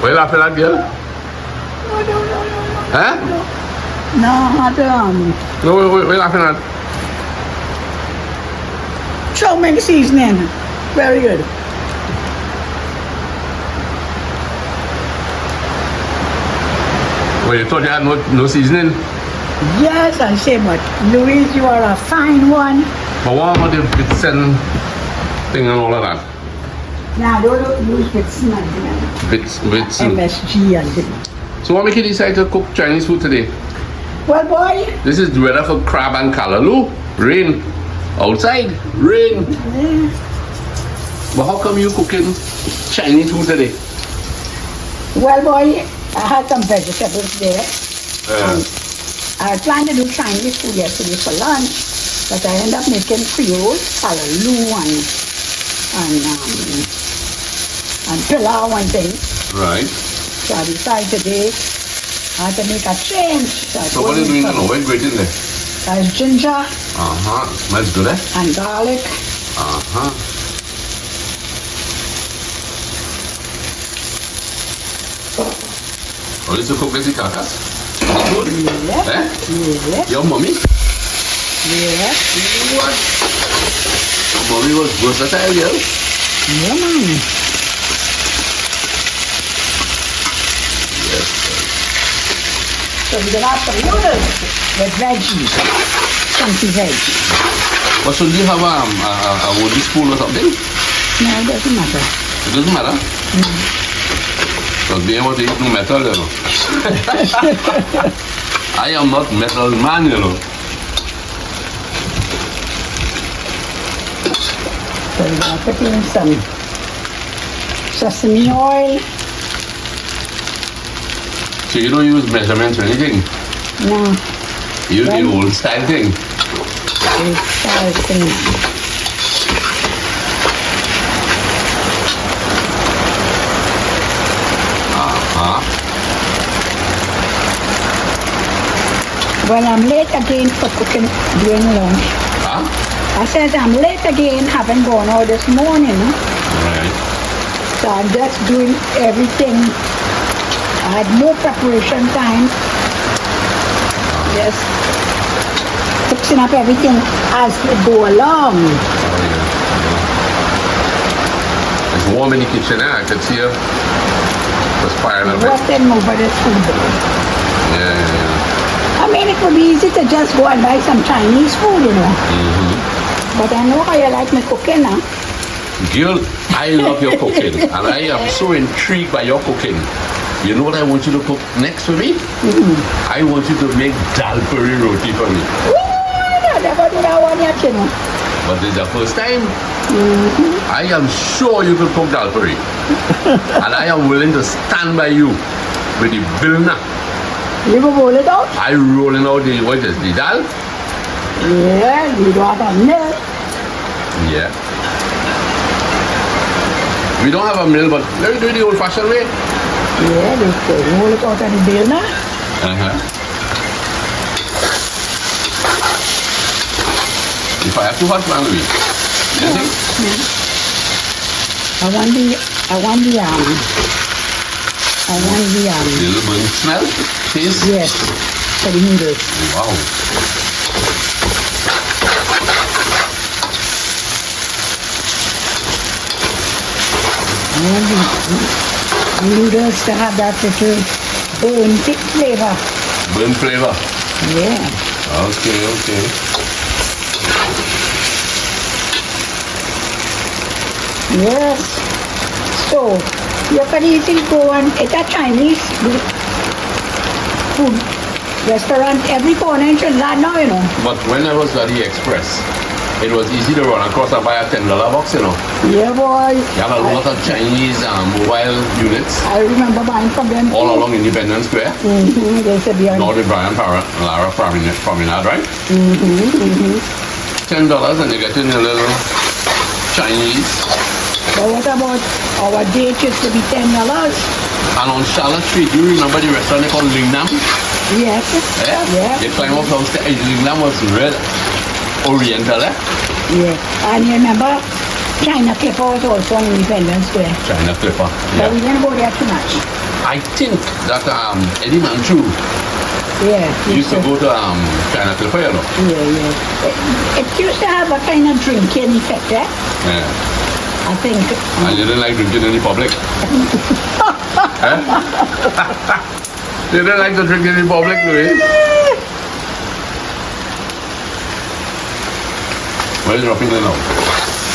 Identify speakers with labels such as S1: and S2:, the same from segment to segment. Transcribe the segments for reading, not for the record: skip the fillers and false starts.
S1: Why you laughing at, girl?
S2: No.
S1: Huh?
S2: No, not
S1: No, what you laughing at?
S2: chow mein seasoning. Very good.
S1: Well, you thought you had no seasoning?
S2: Yes, I say, but Louise, you are a fine one.
S1: But what about the bits and thing and all of that?
S2: Now, don't use bits and
S1: Bits and...
S2: MSG and thing.
S1: So what make you decide to cook Chinese food today?
S2: Well, boy,
S1: This is the weather for crab and callaloo. Rain. Outside. Rain. But how come you cooking Chinese food today?
S2: well, boy, I had some vegetables there. I planned to do Chinese food yesterday for lunch, but I ended up making Creole, callaloo, and pilau and things.
S1: Right.
S2: So I decided today I had to make a change.
S1: So what are you doing now? What are you grating there?
S2: There's ginger
S1: Uh-huh. Smells good, eh?
S2: and garlic.
S1: Uh-huh. Oh, you used to cook this carcass? Good.
S2: Yeah.
S1: Eh?
S2: Yeah.
S1: Your mommy?
S2: Yeah.
S1: What? Mommy was versatile, girl.
S2: Yeah, man.
S1: Yes.
S2: So we're gonna have some noodles with veggies. Chunky veggies.
S1: But should you have a wooden spoon or something?
S2: No, it doesn't matter.
S1: It doesn't matter. Because being able to eat no metal, you know. I am not metal man, you know.
S2: So we're gonna put in some sesame oil.
S1: So you don't use measurements or anything.
S2: No,
S1: You use the
S2: Right.
S1: old style thing.
S2: it's thing.
S1: Uh-huh.
S2: Well, I'm late again for cooking during lunch.
S1: Huh?
S2: I said I'm late again, haven't gone out this morning.
S1: Right.
S2: So I'm just doing everything. I had no preparation time. Just fixing up everything as we go along.
S1: Oh, yeah. It's warm in the kitchen now. I can see you perspiring a bit.
S2: Western over the food.
S1: Yeah.
S2: I mean, it would be easy to just go and buy some Chinese food, you know. But I know how you like me cooking, huh?
S1: Girl, I love your cooking. And I am so intrigued by your cooking. You know what I want you to cook next for me? I want you to make dal puri roti for me.
S2: I never do that one yet, you know.
S1: But this is the first time. I am sure you can cook dal puri. And I am willing to stand by you with the bilna.
S2: You go roll it out?
S1: I rolling out the, what is the dal?
S2: Yeah, you don't have a milk.
S1: Yeah. We don't have a mill, but let me do it the old-fashioned way.
S2: Yeah, they roll it out of the burner.
S1: If I have too hot, man, we. You think?
S2: I want the
S1: Little burn smell, taste.
S2: yes, for the noodles.
S1: Wow.
S2: I want the noodles to have that little burnt flavor.
S1: Burn flavor.
S2: Yeah.
S1: Okay.
S2: Yes. So, you can easily go and eat a Chinese food restaurant every corner in Trinidad now, you know.
S1: But when I was at the Express, it was easy to run across and buy a $10 box, you know.
S2: Yeah, boy.
S1: You have a lot of Chinese mobile units
S2: I remember buying from them.
S1: all along Independence Square.
S2: They said behind.
S1: North of Brian Lara Promenade, right? $10 and you get in a little Chinese.
S2: But what about our date used to be $10?
S1: And on Charlotte Street, you remember the restaurant they called Lingnam?
S2: Yes.
S1: Yeah?
S2: Yeah.
S1: You climb up downstairs. Lingnam was real oriental, eh?
S2: Yeah. And you remember China Clipper was also on Independence Square.
S1: China Clipper.
S2: But we
S1: Yeah.
S2: didn't go there too much.
S1: I think that Eddie Manchu
S2: Yeah.
S1: used to go to China Clipper, you know.
S2: Yeah. It used to have a kind of drinking effect, eh?
S1: Yeah.
S2: I think.
S1: And you didn't like drinking in the public. Huh? You didn't like to drink in the public, Louis? Where's dropping the now?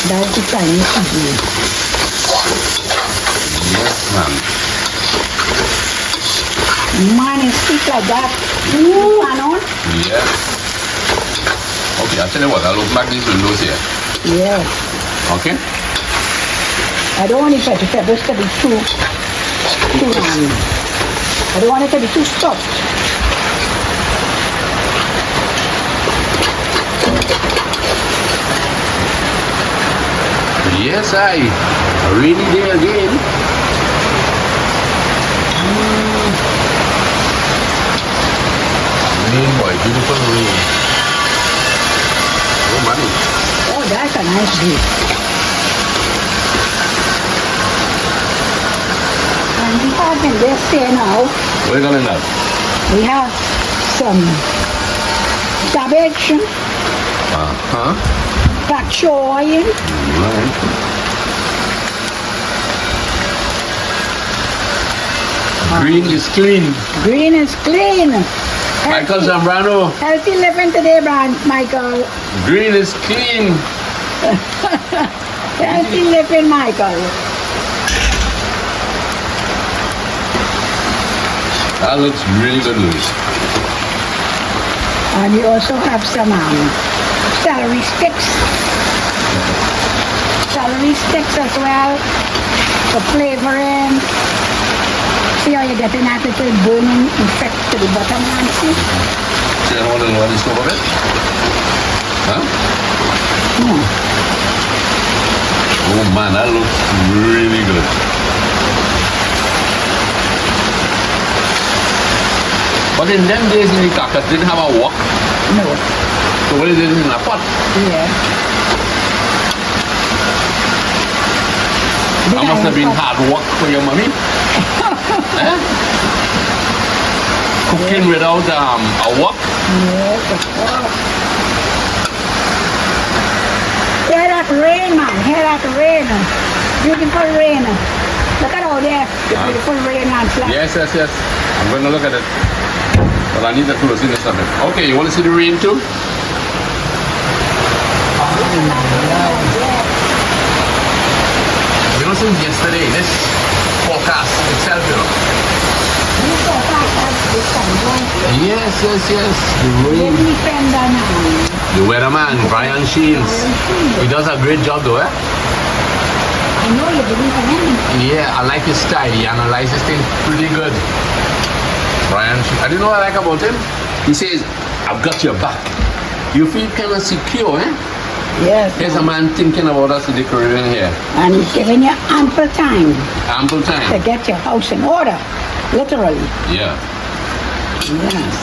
S2: That's the Chinese food.
S1: Yes, man.
S2: Man, it speak like that. Ooh, man on.
S1: Yeah. Okay, I'll tell you what, I'll open back these windows here.
S2: Yeah.
S1: Okay?
S2: I don't want it to be too I don't want it to be too stuffed.
S1: Yes, I. A rainy day again. Rain, boy, beautiful rain. Oh, money.
S2: Oh, that's a nice view. And we have in this here now,
S1: What are you gonna have?
S2: we have some cabbage,
S1: Uh-huh.
S2: pak choy,
S1: Right. Green is clean.
S2: green is clean.
S1: Michael Zambrano,
S2: Healthy living today, Michael.
S1: green is clean.
S2: Healthy living, Michael.
S1: That looks really good, Louis.
S2: And you also have some celery sticks. Celery sticks as well for flavoring. See how you're getting that little burning effect to the bottom one, see?
S1: See, I want to know what is over it. Huh? Oh man, that looks really good. But in them days in the caucus didn't have a wok,
S2: No.
S1: so what is it in a pot?
S2: Yeah.
S1: That must have been hard work for your mommy. Eh? Cooking without a wok.
S2: Yes, of course. Hear that rain, man. Hear that rain. Beautiful rain. Look at all there. The beautiful rain and flat.
S1: Yes, yes, yes. I'm going to look at it. But I need to close this a bit. Okay, you want to see the rain too? You know, since yesterday, this forecast itself, you know.
S2: You saw that, that's this time, don't you?
S1: Yes, yes, yes. The rain.
S2: Give me fender now.
S1: The weatherman, Brian Shields. He does a great job though, eh?
S2: I know you believe in him.
S1: Yeah, I like his style. He analyzes things pretty good. Brian, I didn't know what I like about him. He says, I've got your back. You feel kind of secure, eh?
S2: Yes.
S1: Here's a man thinking about us in the Caribbean here.
S2: And he's giving you ample time
S1: Ample
S2: to
S1: time.
S2: get your house in order. Literally.
S1: Yeah.
S2: Yes.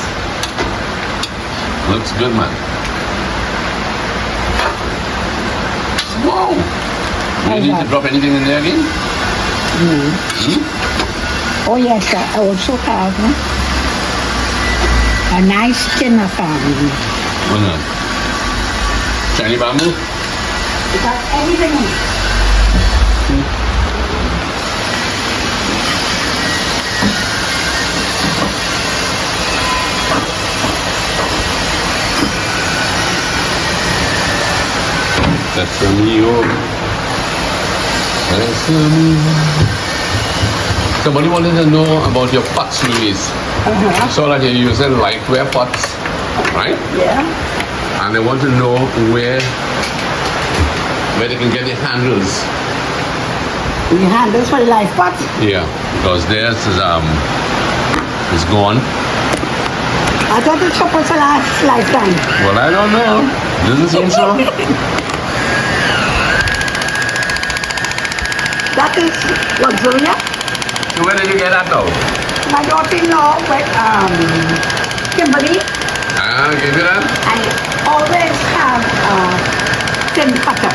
S1: Looks good, man. Wow. Do you need to drop anything in there again?
S2: Oh yes, I also have a nice tin of
S1: What's that? Shiny bamboo?
S2: it got everything in it.
S1: Sesame oil. Sesame. Somebody wanted to know about your pots, Louise. So that you're using lightware pots, right?
S2: Yeah.
S1: And they want to know where they can get the handles.
S2: The handles for the life pot.
S1: Yeah, because theirs is gone.
S2: I thought it was for last lifetime.
S1: Well, I don't know. Doesn't seem so.
S2: That is luxury.
S1: So where did you get that now?
S2: My daughter-in-law with Kimberly,
S1: Give it that.
S2: and always have tin cutter.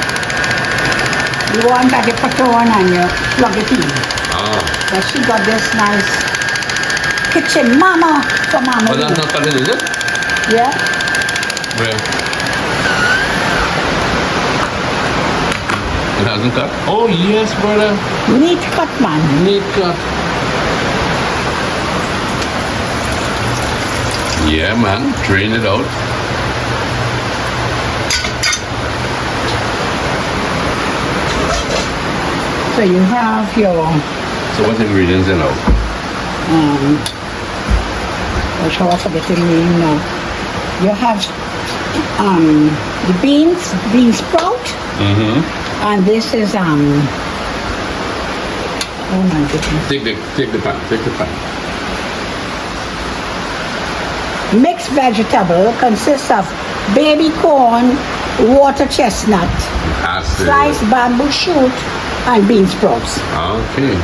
S2: You want that you put on and you plug it in.
S1: Ah.
S2: But she got this nice kitchen mama for mama.
S1: But that's not cut in, is it?
S2: Yeah.
S1: Where? It hasn't cut? Oh, yes, brother.
S2: Neat cut, man.
S1: Neat cut. Yeah, man. Drain it out.
S2: So you have your,
S1: So what ingredients in out?
S2: which I forget the name now. You have the bean sprout,
S1: Mm-hmm.
S2: and this is oh my goodness.
S1: Take the pan.
S2: Mixed vegetable consists of baby corn, water chestnut, sliced bamboo shoot, and bean sprouts.
S1: Okay.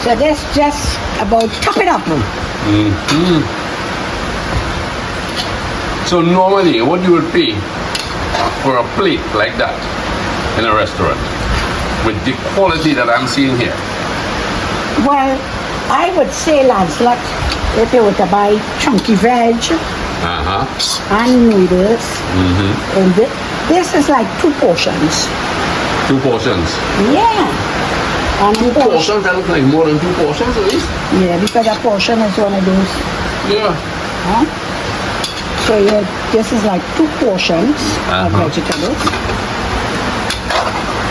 S2: So this just about top it up.
S1: Mm-hmm. So normally, what you would pay for a plate like that in a restaurant with the quality that I'm seeing here?
S2: Well, I would say, Lancelot, if you were to buy chunky veg
S1: Uh-huh.
S2: and noodles,
S1: Mm-hmm.
S2: and this is like 2 portions.
S1: 2 portions.
S2: Yeah. And
S1: 2 portions? That looks like more than 2 portions at least.
S2: Yeah, because a portion is one of those.
S1: Yeah.
S2: Huh? So yeah, this is like 2 portions of
S1: Uh-huh.
S2: vegetables.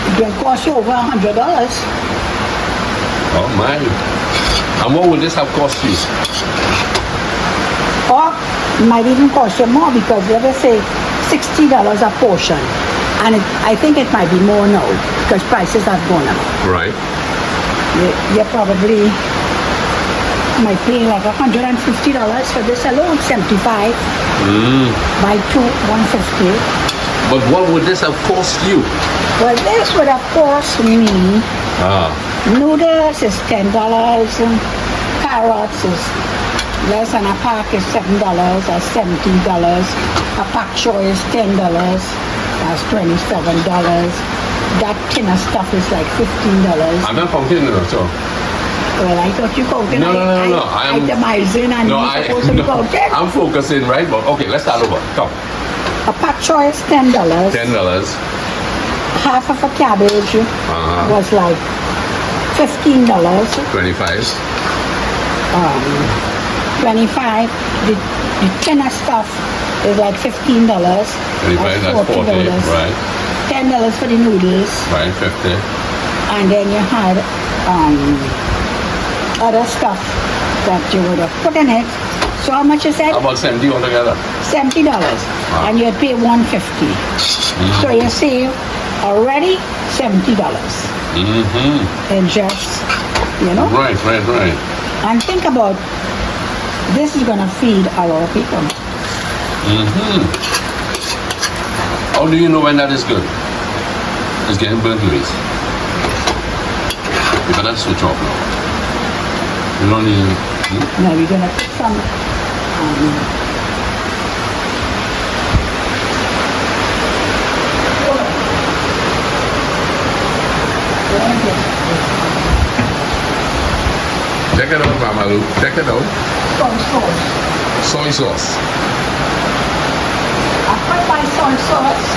S2: It can cost you over $100.
S1: Oh my. And what would this have cost you?
S2: Or it might even cost you more because let us say $60 a portion. And I think it might be more now because prices have gone up.
S1: Right.
S2: You probably might pay like $150 for this alone, 75 by 2, 150.
S1: But what would this have cost you?
S2: Well, this would have cost me,
S1: Ah.
S2: noodles is $10, carrots is less than a pack is $7 or $17. A pak choy is $10, that's $27. That tin of stuff is like $15.
S1: I'm not counting it, so.
S2: Well, I thought you counted.
S1: No.
S2: I'm itemizing and
S1: No,
S2: you're supposed to be counted.
S1: I'm focusing, right? But okay, let's start over. Come.
S2: A pak choy is $10.
S1: $10.
S2: Half of a cabbage
S1: Uh-huh.
S2: was like $15.
S1: 25.
S2: 25. The tin of stuff is like $15.
S1: 25, that's 40. Right.
S2: $10 for the noodles,
S1: Right, 50.
S2: and then you had other stuff that you would have put in it. So how much you said?
S1: About 70 altogether.
S2: $70, and you'd pay $150. So you save already $70
S1: Mm-hmm.
S2: in just, you know.
S1: Right.
S2: And think about this is gonna feed a lot of people.
S1: Mm-hmm. How do you know when that is good? It's getting burnt ways. You better switch off now. You don't need.
S2: Now we're gonna put some
S1: Check it out, Mama Lou. Check it out.
S2: soy sauce.
S1: Soy sauce.
S2: I put my soy sauce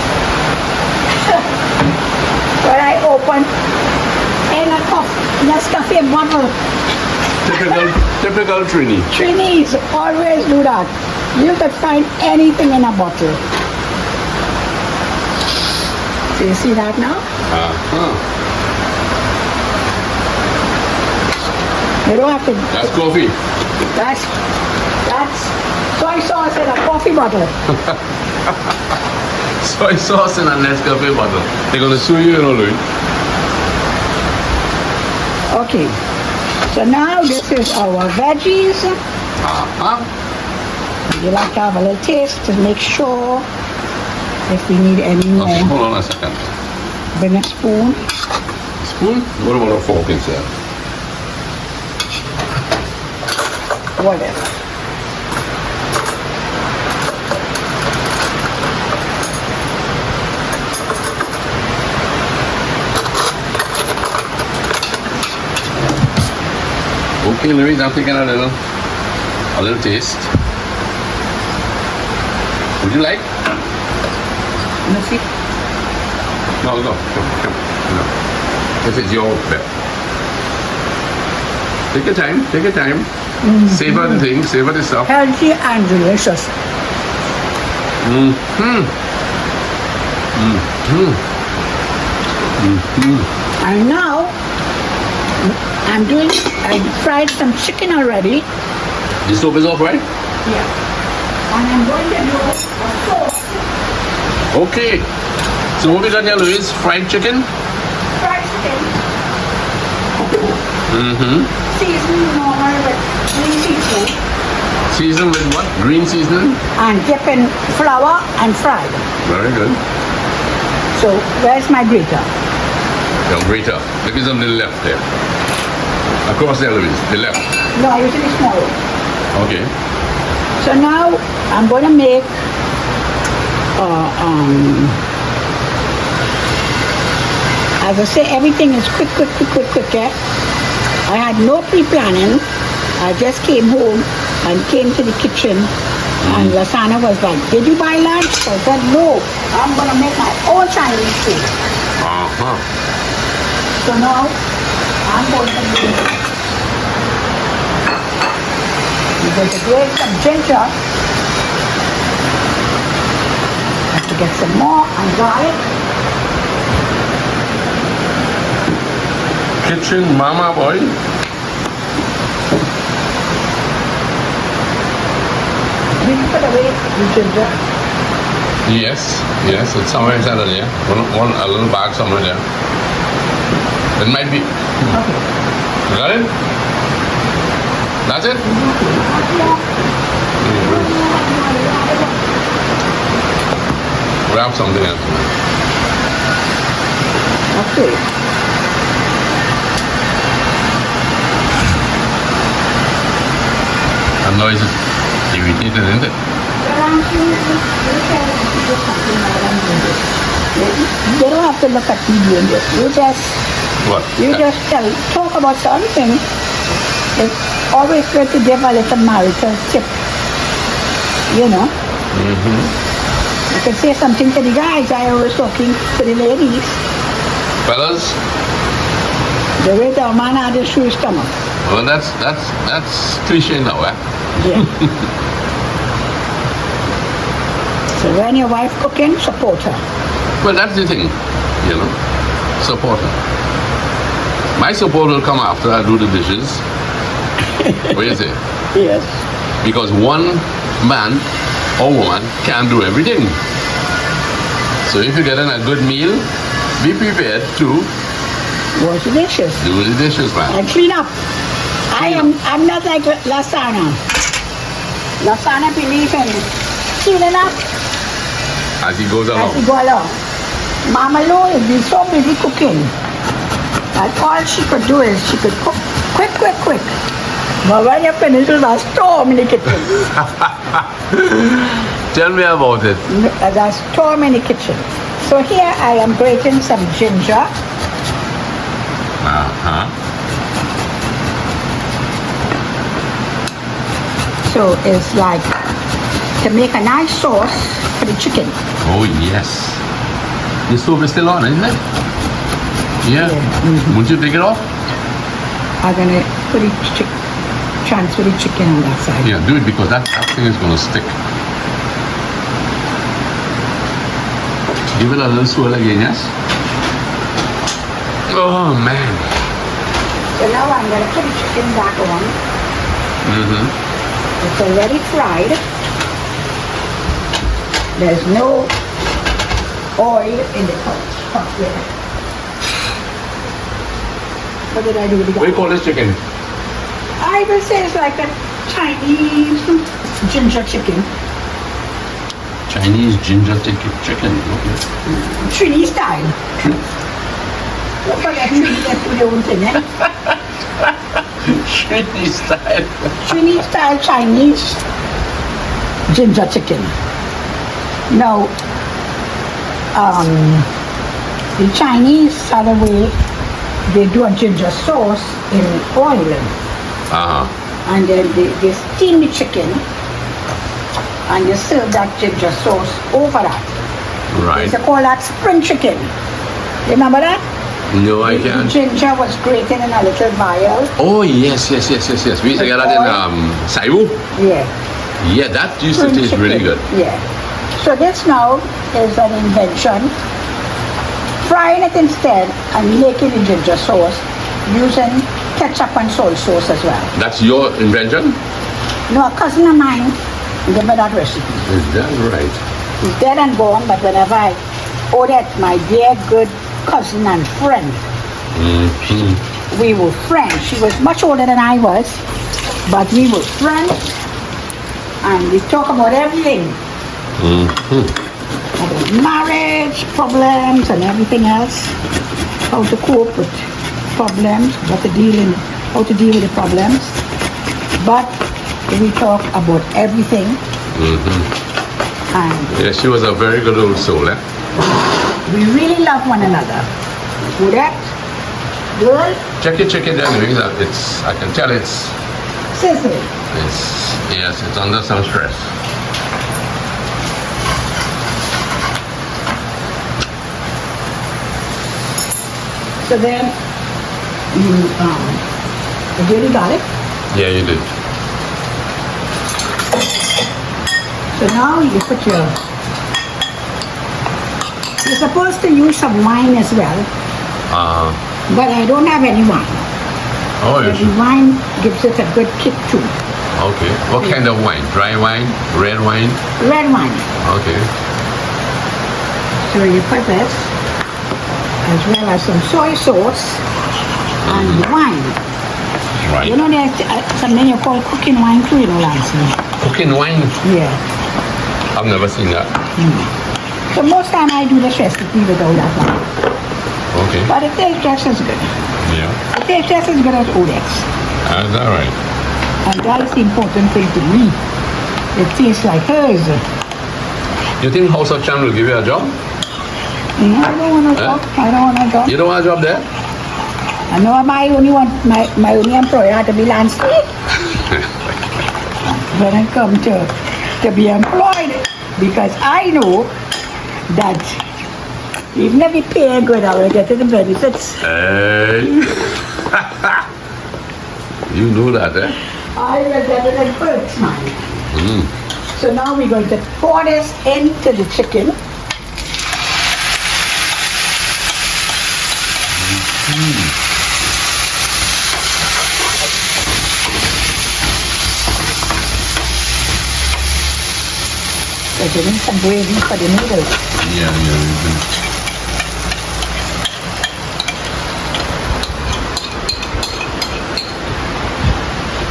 S2: when I open in a cup Nescafe bottle.
S1: Typical Trini.
S2: Trinis always do that. You could find anything in a bottle. Do you see that now?
S1: Uh-huh.
S2: You don't have to.
S1: That's coffee.
S2: That's soy sauce in a coffee bottle.
S1: Soy sauce in a Nescafe bottle. They're gonna sue you, you know, Louis.
S2: Okay. So now this is our veggies.
S1: Uh-huh.
S2: You like to have a little taste to make sure if we need any more.
S1: Okay, hold on a second.
S2: Bring a spoon.
S1: Spoon? What about a fork instead?
S2: Whatever.
S1: Okay, Louise, I'm taking a little taste. Would you like?
S2: No, see?
S1: No, come. No. This is your bit. Take your time. Savor the thing, savor the stuff.
S2: Healthy and delicious. And now, I fried some chicken already.
S1: The stove is off, right?
S2: Yeah. And I'm going to do a sauce.
S1: Okay. So what we got here, Louise? Fried chicken?
S2: Fried chicken. Seasoned normal with green seasoning.
S1: Seasoned with what? Green seasoning?
S2: And dip in flour and fried.
S1: Very good.
S2: So, where's my grater?
S1: Your grater. Look, it's on the left there. Across there, Louise. The left.
S2: No, I usually small one.
S1: Okay.
S2: So now I'm going to make as I say, everything is quick, yeah? I had no pre-planning. I just came home and came to the kitchen and Lasana was like, did you buy lunch? I said, no, I'm going to make my own Chinese food. So now I'm going to grate some ginger. Have to get some more and garlic.
S1: Kitchen mama boy.
S2: Did you put away the ginger?
S1: Yes, it's somewhere inside of there. A little bag somewhere there. It might be.
S2: Okay.
S1: You got it? That's it? Grab something else.
S2: Okay.
S1: That noise is irritated, isn't it?
S2: You don't have to look at me doing this.
S1: What?
S2: You just talk about something. It's always good to give a little marital tip. You know? You can say something to the guys. I was talking to the ladies.
S1: Fellas?
S2: The way the man had his shoe stomach.
S1: Well, that's cliche now, eh?
S2: Yeah. So when your wife cooking, support her.
S1: Well, that's the thing, you know. Support her. My support will come after I do the dishes. What do you say?
S2: Yes.
S1: Because one man or woman can't do everything. So if you're getting a good meal, be prepared to
S2: Wash the dishes.
S1: do the dishes, man.
S2: And clean up. I'm not like Lasana. Lasana believes in cleaning up
S1: As he goes
S2: as
S1: along.
S2: we go along. Mama Lou has been so busy cooking that all she could do is she could cook quick. But when you finish, there's a storm in the kitchen.
S1: Tell me about it.
S2: There's a storm in the kitchen. So here I am grating some ginger. So it's like to make a nice sauce for the chicken.
S1: Oh, yes. The stove is still on, isn't it? Yeah. Won't you take it off?
S2: I'm gonna put it transfer the chicken on that side.
S1: Yeah, do it because that thing is going to stick. Give it a little swirl again, yes? Oh, man.
S2: So now I'm gonna put the chicken back on. It's already fried. There's no oil in the pot yet. What did I do with the
S1: What do you call this chicken?
S2: I will say it's like a Chinese ginger chicken.
S1: Chinese ginger chicken. Okay.
S2: Trini style. Don't forget Trini can put your own thing, eh?
S1: Chinese style.
S2: Trini style Chinese ginger chicken. Now, the Chinese other way, they do a ginger sauce in oil. And then they steam the chicken and you serve that ginger sauce over that.
S1: Right.
S2: They call that spring chicken. Remember that?
S1: No, I
S2: The
S1: can't.
S2: ginger was grated in a little vial.
S1: Oh, yes. We used to get that in Saibu.
S2: Yeah.
S1: Yeah, that used to
S2: Spring
S1: taste really
S2: chicken.
S1: good.
S2: Yeah. So this now is an invention. Frying it instead and making the ginger sauce using ketchup and soy sauce as well.
S1: That's your invention?
S2: No, a cousin of mine gave me that recipe.
S1: Is that right?
S2: He's dead and gone, but whenever I Odette, my dear good cousin and friend, we were friends. She was much older than I was, but we were friends, and we talk about everything. About marriage, problems, and everything else. How to cope with problems, how to deal with the problems. But we talk about everything. And
S1: Yeah, she was a very good old soul, eh?
S2: we really love one another. Odette, girl,
S1: Check your chicken there, Louise. I can tell it's
S2: sizzling.
S1: it's under some stress.
S2: So then you did the garlic.
S1: Yeah, you did.
S2: So now you put you're supposed to use some wine as well, but I don't have any wine.
S1: Oh, you
S2: The
S1: should.
S2: wine gives it a good kick too.
S1: Okay. What kind of wine? Dry wine? Red wine?
S2: Red wine.
S1: Okay.
S2: So you put this, as well as some soy sauce and wine.
S1: Right.
S2: You know there's something you call cooking wine too, you know, Lancy.
S1: Cooking wine?
S2: Yeah.
S1: I've never seen that.
S2: So most time I do this recipe without that wine.
S1: Okay.
S2: But it tastes just as good.
S1: Yeah.
S2: It tastes just as good as Odex.
S1: Is that right?
S2: And that is the important thing to me. It tastes like hers.
S1: You think House of Chan will give you a job?
S2: No, I don't want to talk. I don't want to talk.
S1: You don't want a job there?
S2: I know my only employer had to be landscape. When I come to be employed, because I know that even if you pay good, I will get the benefits.
S1: Hey. You know that, eh?
S2: I will get it in perks, man. So now we're going to pour this into the chicken. So giving some gravy for the noodles.
S1: Yeah, you do.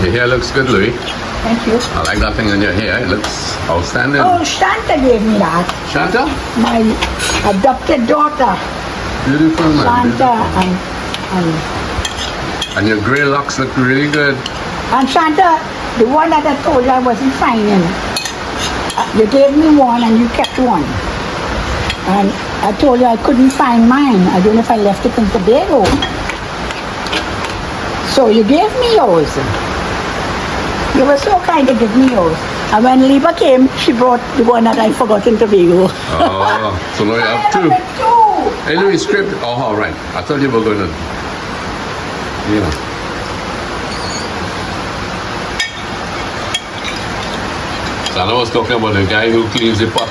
S1: Your hair looks good, Louis.
S2: Thank you.
S1: I like that thing in your hair. It looks outstanding.
S2: Oh, Shanta gave me that.
S1: Shanta?
S2: My adopted daughter,
S1: Beautiful, man.
S2: Shanta,
S1: Beautiful. And your grey locks look really good.
S2: and Shanta, the one that I told you I wasn't finding. You gave me one and you kept one. And I told you I couldn't find mine. I don't know if I left it in Tobago. So you gave me yours. You were so kind to give me yours. And when Liba came, she brought the one that I forgot in Tobago.
S1: Oh, so now you have two. Hey, Louis, script. Oh, all right. I thought you were going to, you know. So I was talking about the guy who cleans the pot.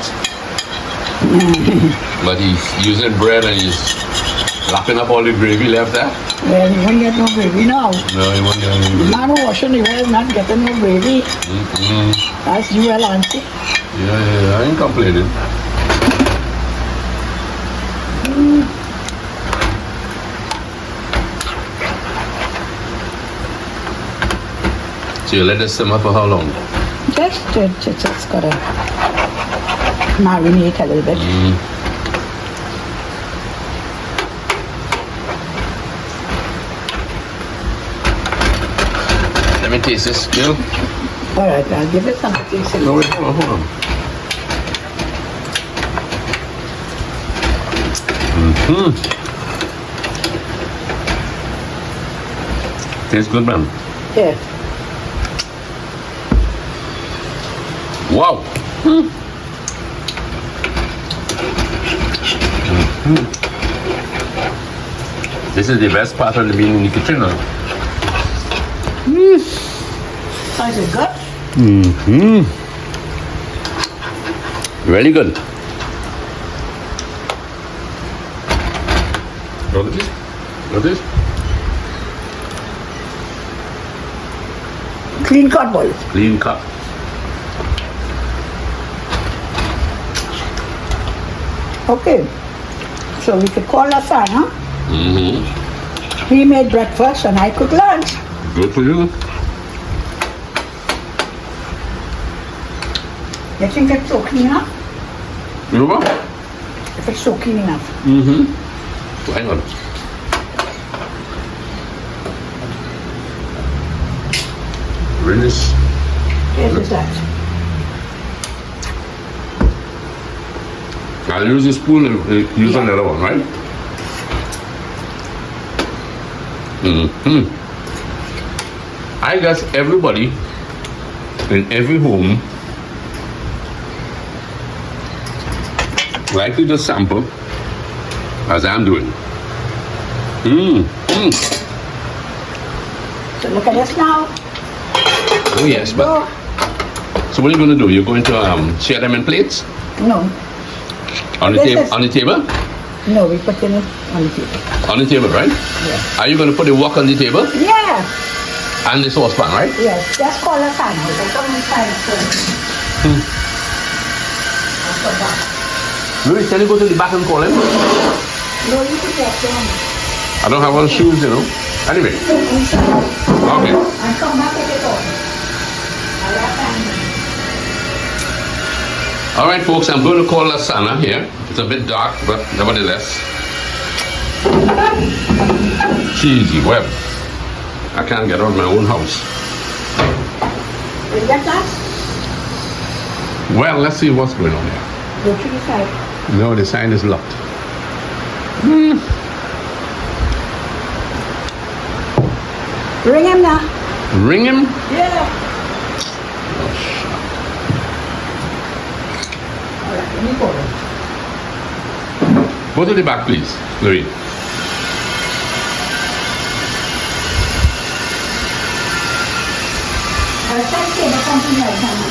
S1: But he's using bread and he's lapping up all the gravy left there.
S2: Well, you won't get no gravy now.
S1: No, he won't get any gravy.
S2: Man washing the well, not getting no gravy. That's you, Alancy.
S1: Yeah, I ain't complaining. So you let this simmer for how long?
S2: Just gotta marinate a little bit.
S1: Let me taste this, Jill.
S2: All right, I'll give it some taste.
S1: No, wait, hold on. Tastes good, man.
S2: Yeah.
S1: Wow. This is the best part of being in the kitchen. Huh?
S2: Is it good?
S1: Very good. Look at this. Look at this.
S2: Clean cut boy.
S1: Clean cut.
S2: Okay. So we could call Lasana.
S1: Mm-hmm.
S2: He made breakfast and I cooked lunch.
S1: Good for you.
S2: You think it's so clean enough?
S1: You know what?
S2: If it's so clean enough.
S1: Mm-hmm. Hang on. Rinse.
S2: Yes, is that?
S1: I'll use a spoon and use another one, right? Mm-hmm. I guess everybody in every home likely to sample as I'm doing.
S2: So look at this now.
S1: Oh yes, but
S2: Oh,
S1: so what are you going to do? You're going to share them in plates
S2: no.
S1: on the
S2: This
S1: table.
S2: is-
S1: On the table,
S2: No, we put it on the table.
S1: on the table, right?
S2: Yeah.
S1: Are you going to put the wok on the table
S2: Yeah.
S1: and the saucepan, right?
S2: Yes. Just call Lasana. They come inside first. After that.
S1: Louis, can you go to the back and call him?
S2: No, you could get them.
S1: I don't have on shoes, you know. Anyway,
S2: Inside.
S1: okay.
S2: And come back with it on. I like that.
S1: All right, folks, I'm going to call Lasana here. It's a bit dark, but nevertheless. Cheesy web. I can't get out of my own house.
S2: You get that?
S1: Well, let's see what's going on here.
S2: Go to the side.
S1: No, the sign is locked.
S2: Ring him now.
S1: Ring him.
S2: Yeah. All right, let me call him.
S1: Go to the back, please, Louis.
S2: I'll send him something like that.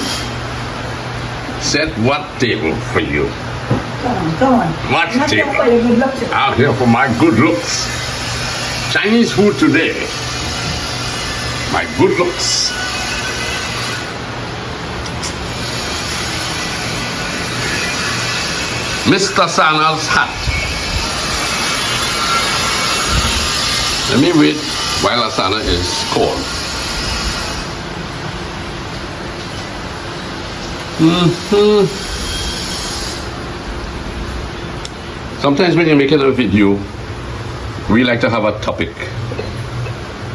S1: Set what table for you?
S2: Come on.
S1: What
S2: Not
S1: table?
S2: just for your good looks.
S1: Out here for my good looks. Chinese food today. My good looks. Mr. Sana's hat. Let me wait while Asana is called. Sometimes when you're making a video, we like to have a topic.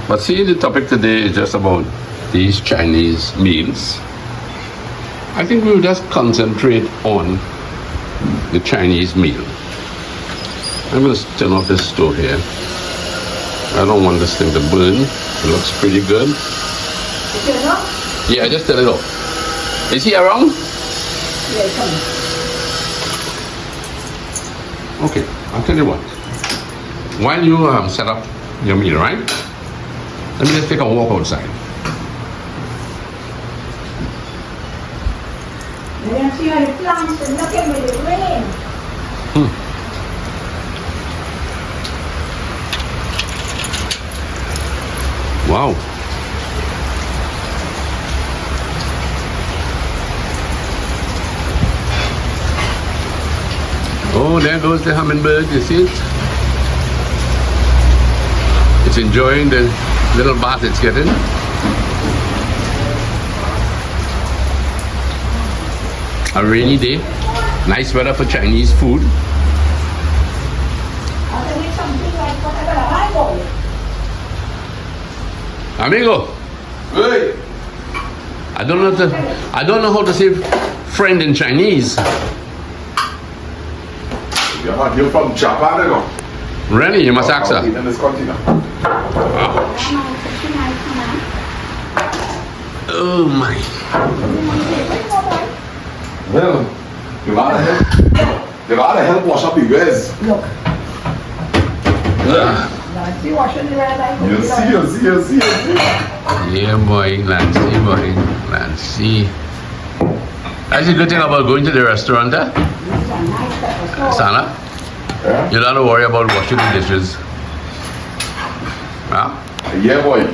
S1: But see, the topic today is just about these Chinese meals. I think we'll just concentrate on the Chinese meal. I'm going to turn off this stove here. I don't want this thing to burn. It looks pretty good.
S2: You know?
S1: Yeah, just turn it off. Is he around?
S2: Yeah, come.
S1: Okay, I'll tell you what. While you set up your meal, right? Let me just take a walk outside.
S2: You can see all the plants and look at with the rain.
S1: Wow. Oh, there goes the hummingbird, you see it? It's enjoying the little bath it's getting. A rainy day, nice weather for Chinese food.
S2: I'll tell you something like whatever I call it.
S1: Amigo,
S3: Hey,
S1: I don't know how to say friend in Chinese.
S3: you're from Japan, you know?
S1: Really, you must ask her.
S3: In this continent.
S1: Oh my.
S2: Wait, no, boy.
S3: Well, you gotta help wash up the rest.
S2: Look. Nancy washing the red light.
S3: You see.
S1: Yeah, boy, Nancy. That's a good thing about going to the restaurant, eh? Sana,
S3: Yeah?
S1: you don't have to worry about washing the dishes. Huh?
S3: Yeah, boy.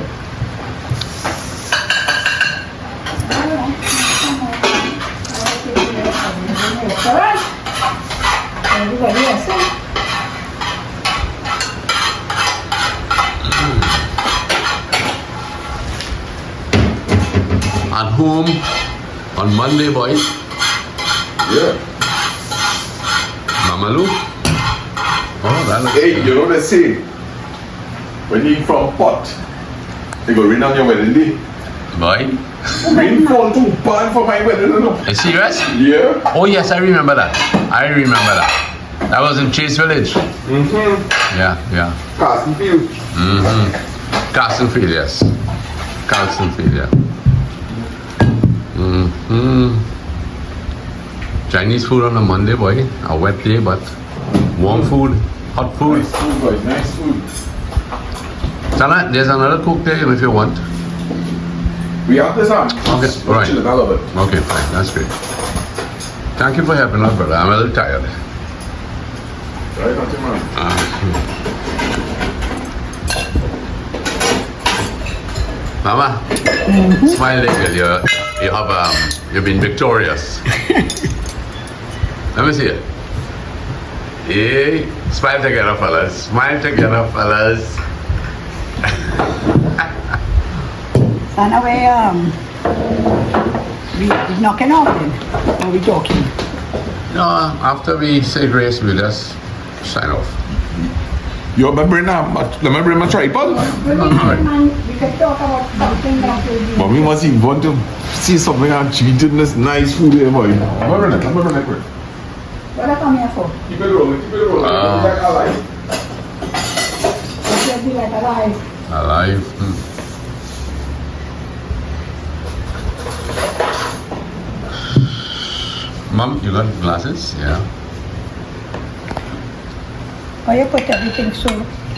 S2: Everybody else.
S1: At home on Monday, boy.
S3: Yeah.
S1: Mamalu. Oh, that looks
S3: Hey, you know they say, when you eat from pot, they go rain on your wedding day.
S1: Boy.
S3: Rain fall too bad for my wedding, you know.
S1: Are you serious?
S3: Yeah.
S1: Oh, yes, I remember that. That was in Chase Village. Yeah.
S3: Carson Field.
S1: Castleford, yes. Castleford, yeah. Chinese food on a Monday, boy. A wet day, but warm food, hot food.
S3: Nice food, boy. Nice food.
S1: Sana, there's another cook there if you want.
S3: We have this on.
S1: Okay, right.
S3: Chill it, I love it.
S1: Okay, fine. That's great. Thank you for helping us, brother. I'm a little tired.
S3: Right, nothing wrong.
S1: Mama, smile like girl. You've been victorious. Let me see it. Hey, smile together, fellas. Smile together, fellas.
S2: And away, we knocking off then. Or we talking?
S1: No, after we say grace, we just sign off.
S3: You remember my tripod?
S2: We can talk about something that will be.
S3: But we must even want to see something and treating this nice food here, boy. Remember that,
S2: What I come here for?
S3: Keep it rolling. Like I like.
S2: It will be like alive.
S1: Alive. Mom, you got glasses? Yeah.
S2: Or you put everything so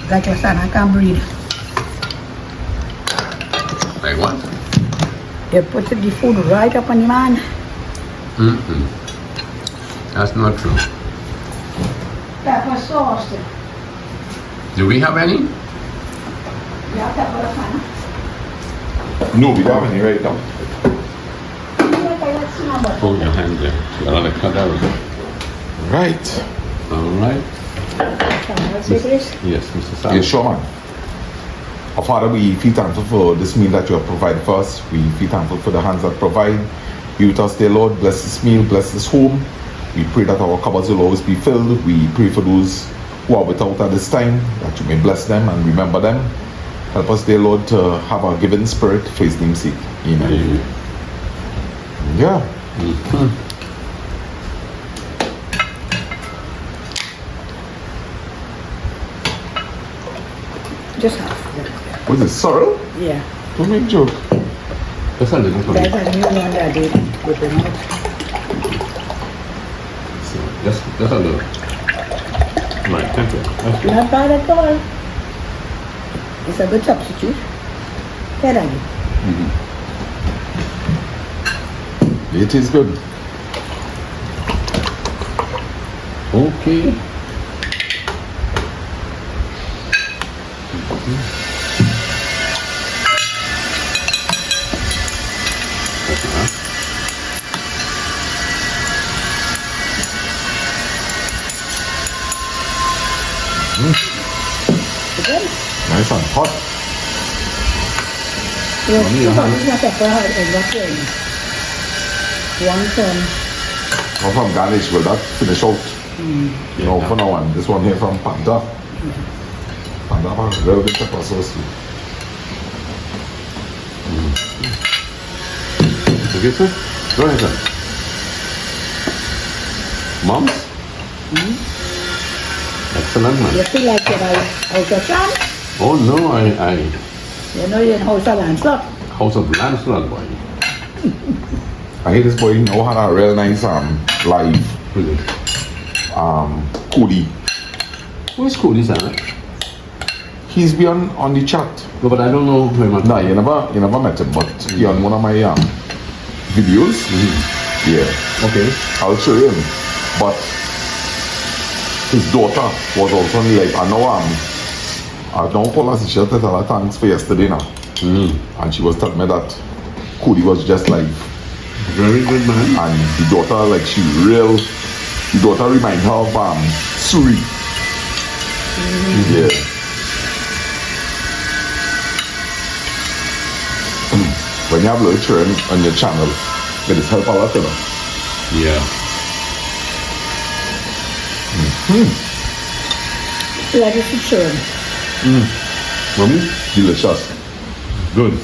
S2: that your son can breathe.
S1: Like what?
S2: You put the food right up on the man.
S1: That's not true.
S2: Pepper sauce.
S1: Do we have any?
S2: Yeah, pepper sauce.
S3: No, we don't have any right now.
S1: Hold your hand there. You gotta cut out.
S3: Right.
S1: All right. Yes, Mr. Sam.
S3: Yeah, sure, man. Our Father, we feel thankful for this meal that you have provided for us. We feel thankful for the hands that provide. Be with us, dear Lord. Bless this meal, bless this home. We pray that our cupboards will always be filled. We pray for those who are without at this time, that you may bless them and remember them. Help us, dear Lord, to have a giving spirit for His name's sake. Amen. Yeah.
S2: Just half.
S3: Was it sorrel?
S2: Yeah.
S3: Don't make joke.
S1: Just a little for me.
S2: That's a new one that I did with the mouth.
S1: Just a little. Right, thank you. That's good.
S2: Not bad at all. It's a good substitute. Yeah, Daddy.
S3: It is good.
S1: Okay.
S2: Good.
S3: Nice and hot.
S2: Yes,
S1: Mommy, you
S2: so
S1: have-
S2: this is not pepper and what's one from
S3: One from garnish, will that finish out? You know, for now on. This one here from Panda. Panda has a little bit of pepper sauce too.
S1: Okay, sir? Go ahead, sir. Moms? Excellent, man.
S2: you feel like you're out of town.
S1: Oh, no, I
S2: You know you're in House of Lancelot.
S1: House of Lancelot, boy.
S3: I hear this boy now had a real nice live
S1: Who's it?
S3: coolie.
S1: Who is cool, is that?
S3: He's been on the chat.
S1: No, but I don't know very much.
S3: Nah, you never met him, but he on one of my videos. Yeah,
S1: Okay.
S3: I'll show you him. But his daughter was also on the live. I don't call her, she tell her thanks for yesterday now. And she was telling me that Cody was just like,
S1: Very good man.
S3: and the daughter, like the daughter remind her of Suri. Yeah. When you have little children on your channel, it is help a lot, you know.
S1: Yeah.
S2: Legacy churn.
S1: Mommy?
S3: Delicious.
S1: Good.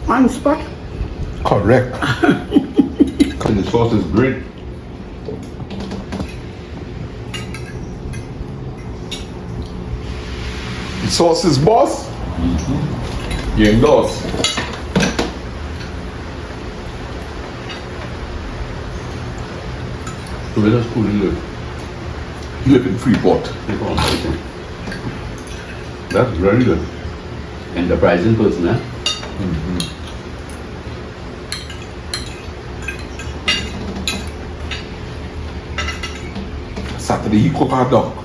S2: On spot.
S3: Correct.
S1: And the sauce is great.
S3: The sauce is boss. You endorse.
S1: So where does Cooley live?
S3: You live in Freeport.
S1: That's very good. Enterprising person, eh?
S3: Saturday he cook our duck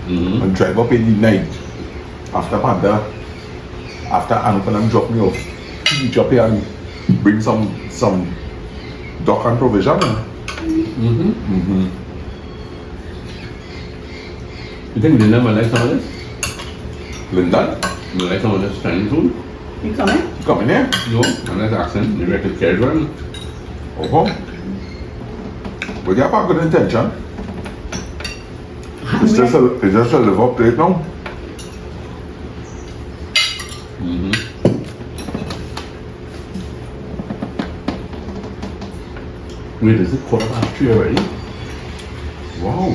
S3: and drive up in the night after Panda, after Anupam and drop me off. He drop here and bring some duck and provision.
S1: You think Linda might like some of this?
S3: Linda,
S1: You like some of this Chinese food?
S2: You coming?
S3: you come in here.
S1: No, and that's accent. Maybe I could carry one.
S3: Oh, but you have a good intention. It's just a live up plate now.
S1: Wait, is it 3:15 already?
S3: Wow.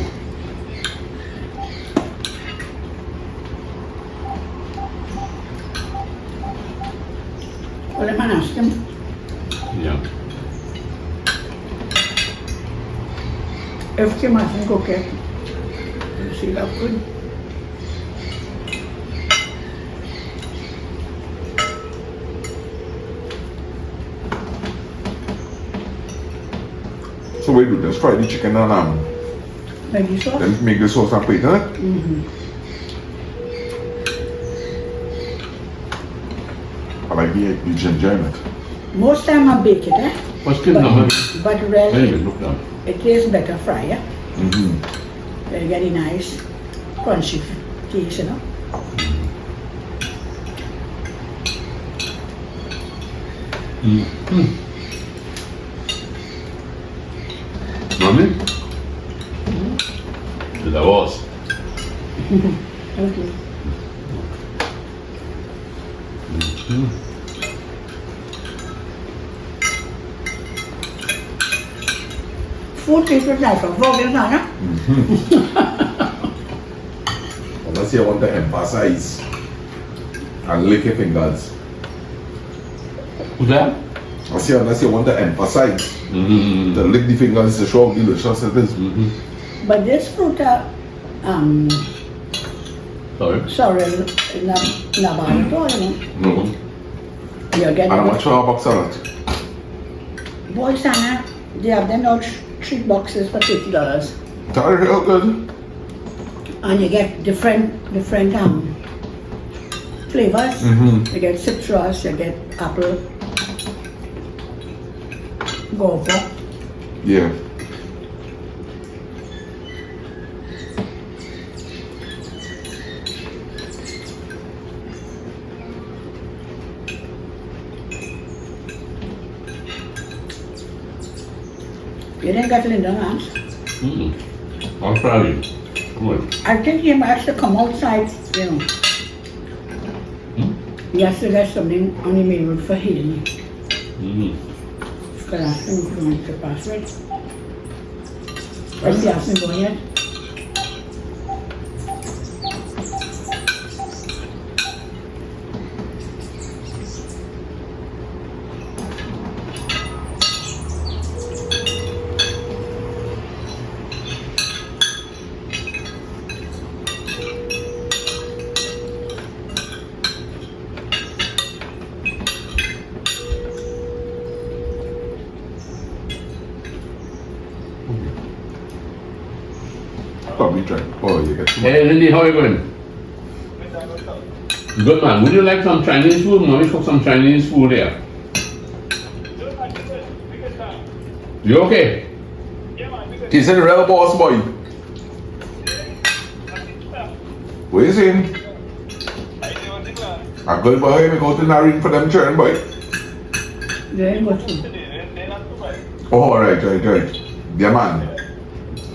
S2: Well, I'm gonna ask him.
S1: Yeah.
S2: If Kim hasn't cooked it, see that good.
S3: So we do this, fry the chicken and
S2: Veggie sauce.
S3: then make the sauce and plate, huh? I like the ginger in it.
S2: Most time I bake it, eh?
S1: What's the number?
S2: But
S1: Wait a
S2: really,
S1: minute, look down.
S2: it tastes better fry, yeah? Very, very nice, crunchy taste, you know?
S1: Mommy? De la voz.
S2: Okay. Food tastes like a frog, isn't it?
S3: Unless you want to emphasize and lick your fingers.
S1: Who's that?
S3: I say unless you want to emphasize to lick the fingers to show how delicious it is.
S2: But this fruit,
S1: Sorry.
S2: sorry, not bad at all, you know?
S3: No.
S2: You're getting
S3: And how
S2: it.
S3: much for a box of it?
S2: Boy, Sana, they have them now 3 boxes for $50.
S3: That is real good.
S2: And you get different flavors. You get citrus, you get apple, guava.
S3: Yeah.
S2: You didn't get Linda Lance.
S1: I'll try you. Come on.
S2: I think he has to come outside, you know. He has to get something on the menu for Haley. Because I think we're going to pass it. What's the asking going yet?
S3: Probably try. Oh, you get some.
S1: Hey, Lindy, how are you going? Good, man. Would you like some Chinese food? Mommy cook some Chinese food here. You okay?
S3: He's a real boss boy. What is him? I'm good boy, we go to Nareen for them churn boy.
S2: Very much.
S3: Oh, alright. Yeah, man.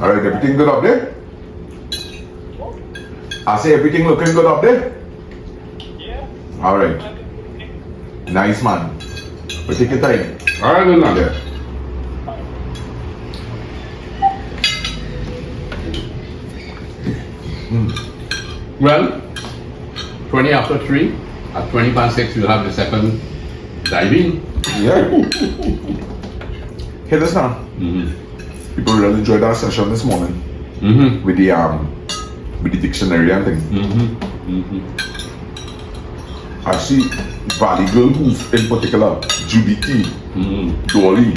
S3: Alright, everything good up there? I say everything looking good up there?
S4: Yeah.
S3: Alright. Nice, man. But take your time.
S1: All right, good, man.
S3: Yeah.
S1: Well, 20 after 3. At 20 past 6, we'll have the second diving.
S3: Yeah. Hey, listen.
S1: Mm-hmm.
S3: People really enjoyed our session this morning
S1: Mm-hmm.
S3: with the dictionary and thing.
S1: Mm-hmm. Mm-hmm.
S3: I see Valley Girl Hoof in particular, Judy T,
S1: Mm-hmm.
S3: Dolly.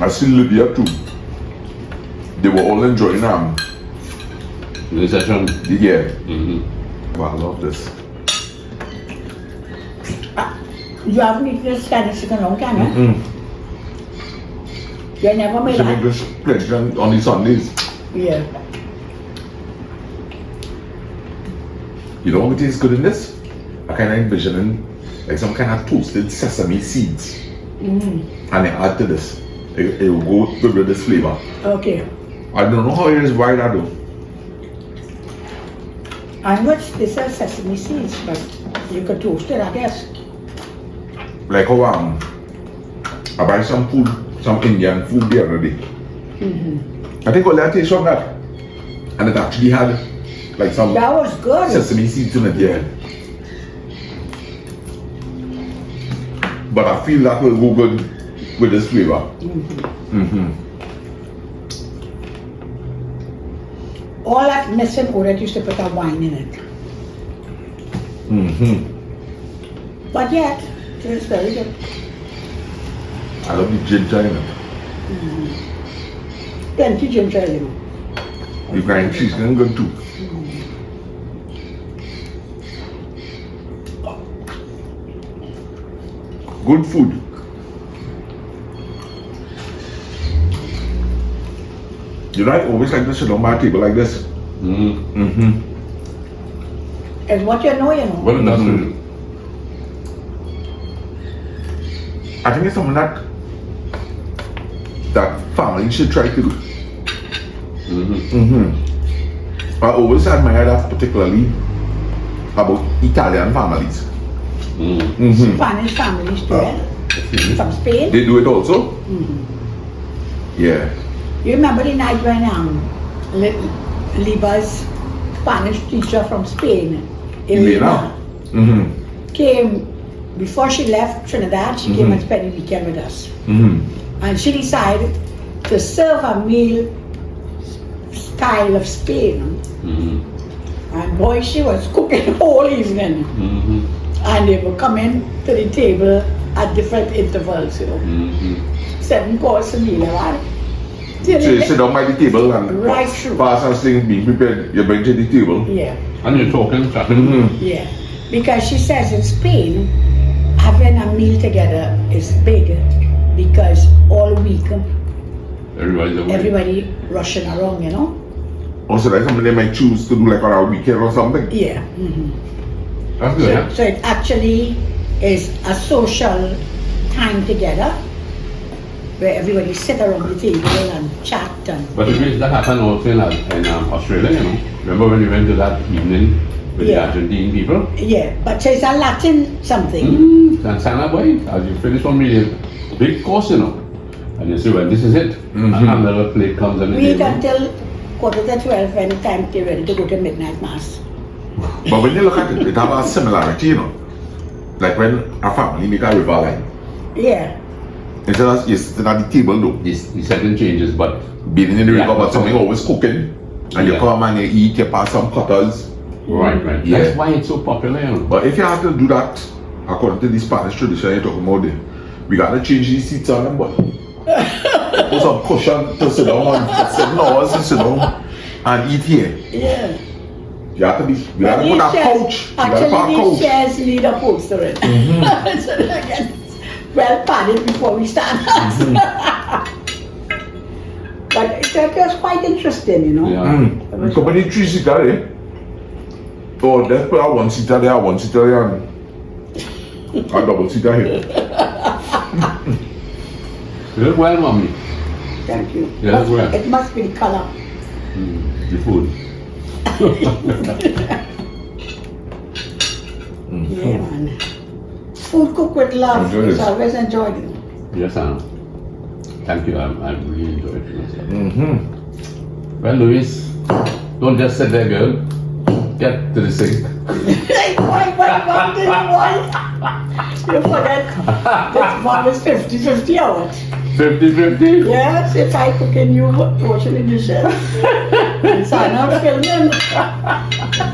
S3: I see Lydia too. They were all enjoying
S1: The session.
S3: yeah.
S1: Mm-hmm.
S3: Wow, I love this.
S2: You haven't eaten this kind of chicken long time, eh?
S3: Mm.
S2: You never made
S3: Some
S2: that?
S3: English plenty on the Sundays.
S2: Yeah.
S3: You know what tastes good in this? I kind of envisioning like some kind of toasted sesame seeds. And they add to this. It will go good with this flavor.
S2: Okay.
S3: I don't know how it is why that though.
S2: I'm not, this is sesame seeds, but you could toast it, I guess.
S3: Like how I buy some food, some Indian food the other day. I think all that taste from that. And it actually had like some
S2: That was good.
S3: sesame seeds in it, yeah. But I feel that will go good with this flavor.
S2: All that missing Oret used to put a wine in it. But yet, it was very good.
S3: I love the ginger in it.
S2: Plenty ginger, you know.
S3: The grind cheese is good too. Good food. You know, I always like to sit on my table like this.
S1: Mm-hmm.
S2: It's what you know, you know.
S1: Well, that's good.
S3: I think it's something that family should try to do.
S1: Mm-hmm.
S3: I always admire that, particularly about Italian families.
S1: Mm-hmm.
S2: Spanish families too, eh? From Spain.
S3: They do it also. Yeah.
S2: You remember the night when Liba's Spanish teacher from Spain, Elena, came, before she left Trinidad, she came and spent the weekend with us. And she decided to serve a meal style of Spain.
S1: Mm-hmm.
S2: And boy, she was cooking all evening.
S1: Mm-hmm.
S2: And they would come in to the table at different intervals, you know.
S1: Mm-hmm.
S2: 7 course meal, right?
S3: So you sit down by the table and
S2: Right through.
S3: fast as things being prepared, you bring to the table.
S2: Yeah,
S1: And you're talking, chatting.
S2: yeah. Because she says in Spain, having a meal together is big because all week
S1: Everybody's away.
S2: everybody rushing around, you know.
S3: Also, like something they might choose to do like on a weekend or something.
S2: Yeah.
S1: That's good, yeah?
S2: So it actually is a social time together where everybody sit around the table and chat and
S1: But it means that happened also in Australia, you know. Remember when we went to that evening with the
S2: Yeah.
S1: Argentine people?
S2: yeah. But so it's a Latin something.
S1: And Santa boy, as you finish one meal, big course, you know. And you see, when this is it, another plate comes and
S2: Wait until 11:45 when the time they're ready to go to midnight mass.
S3: But when you look at it, it has a similarity, you know. Like when a family make a river line.
S2: Yeah.
S3: Instead of you're sitting at the table though,
S1: the setting changes, but
S3: being in the river,
S1: Yeah.
S3: but something always cooking. And you
S1: Yeah.
S3: come and you eat, you pass some cutters.
S1: right.
S3: Yeah.
S1: That's why it's so popular, you know.
S3: But if you have to do that, according to the Spanish tradition you're talking about there, we gotta change these seats on them, but put some cushion to sit down on, for 7 hours to sit down and eat here.
S2: Yeah.
S3: You have to be, you gotta put a couch. You gotta put a
S2: Actually, these
S3: couch.
S2: chairs need a poster in. So they get well padded before we start. But it was quite interesting, you know.
S1: Yeah.
S3: You come in 3-seater there. Oh, let's put a 1-seater there, a 1-seater there, and a double-seater here.
S1: You look well, mommy.
S2: Thank you.
S1: Yeah, that's right.
S2: It must be the color.
S1: The food.
S2: Yeah, man. Food cooked with love.
S3: Enjoy
S2: It's
S3: this.
S2: always enjoyed it.
S1: Yes, thank you. I really enjoyed it myself.
S3: Mm-hmm.
S1: Well, Louise, don't just sit there, girl. Get to the sink.
S2: Hey, boy, you forget this one is 50-50 hours.
S1: 50-50.
S2: Yes, if I cook and you washing the dishes. And Sana filming.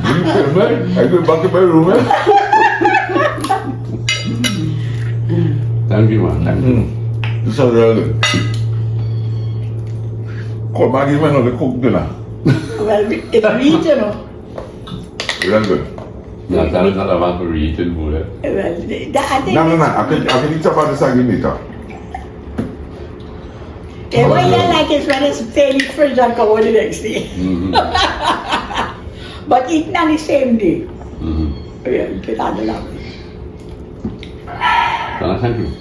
S3: You feel me? I go back in my room, eh?
S1: Thank you, man. Thank you.
S3: This is real good. Call Maggie when they cook dinner.
S2: Well, it's reach, you know.
S3: Real good.
S1: Yeah, that is not about for eating food.
S2: Well, I think
S3: No. I can eat about this again later.
S2: the way I like is when it's staying in the fridge and come out the next day. But eating on the same day. Yeah, you can handle that.
S1: Sana, thank you.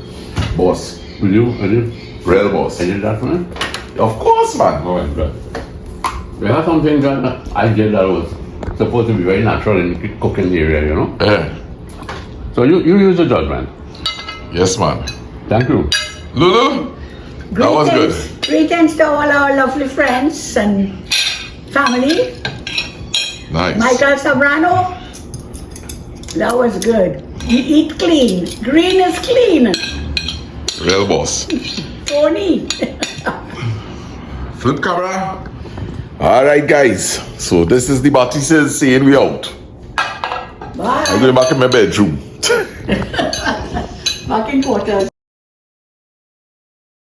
S3: Boss.
S1: Will you?
S3: Real boss.
S1: I did that for me?
S3: Of course, man.
S1: Oh, my God. We have something that I did that was supposed to be very natural in the cooking area, you know?
S3: Yeah.
S1: So you use the judgment.
S3: Yes, man.
S1: Thank you.
S3: Lulu, that was good.
S2: Greetings to all our lovely friends and family.
S3: Nice.
S2: Michael Sobrano, that was good. You eat clean. Green is clean.
S3: Real boss.
S2: Tony.
S3: Flip camera. All right, guys. So this is the Baptistes saying we out. I'm
S2: Bye.
S3: going back in my bedroom.
S2: Back in quarters.